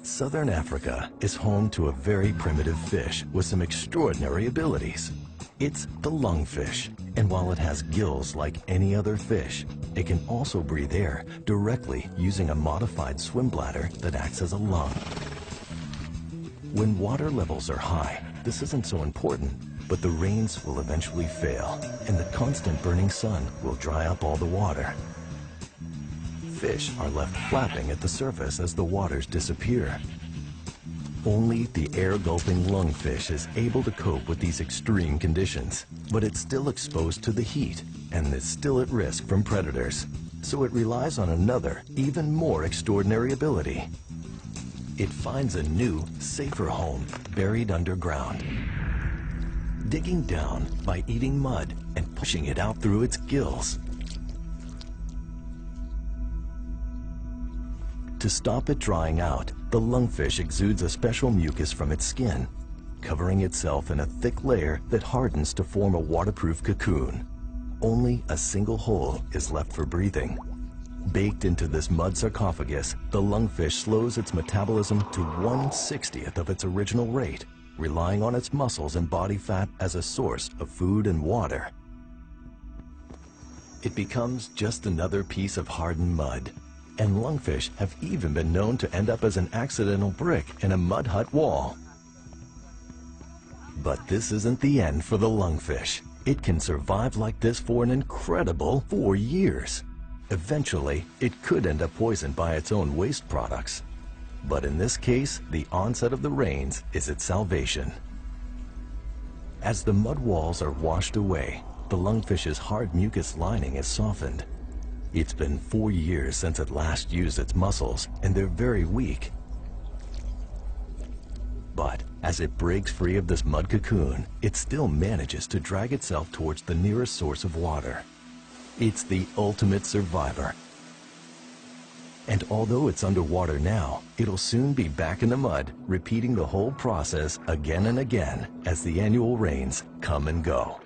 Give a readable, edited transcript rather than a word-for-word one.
Southern Africa is home to a very primitive fish with some extraordinary abilities. It's the lungfish, and while it has gills like any other fish, it can also breathe air directly using a modified swim bladder that acts as a lung. When water levels are high, this isn't so important, but the rains will eventually fail, and the constant burning sun will dry up all the water. Fish are left flapping at the surface as the waters disappear. Only the air-gulping lungfish is able to cope with these extreme conditions, but it's still exposed to the heat and is still at risk from predators, so it relies on another, even more extraordinary ability. It finds a new, safer home buried underground, digging down by eating mud and pushing it out through its gills. To stop it drying out, the lungfish exudes a special mucus from its skin, covering itself in a thick layer that hardens to form a waterproof cocoon. Only a single hole is left for breathing. Baked into this mud sarcophagus, the lungfish slows its metabolism to 1/60th of its original rate, relying on its muscles and body fat as a source of food and water. It becomes just another piece of hardened mud. And lungfish have even been known to end up as an accidental brick in a mud hut wall. But this isn't the end for the lungfish. It can survive like this for an incredible 4 years. Eventually, it could end up poisoned by its own waste products. But in this case, the onset of the rains is its salvation. As the mud walls are washed away, the lungfish's hard mucus lining is softened. It's been 4 years since it last used its muscles, and they're very weak. But as it breaks free of this mud cocoon, it still manages to drag itself towards the nearest source of water. It's the ultimate survivor. And although it's underwater now, it'll soon be back in the mud, repeating the whole process again and again as the annual rains come and go.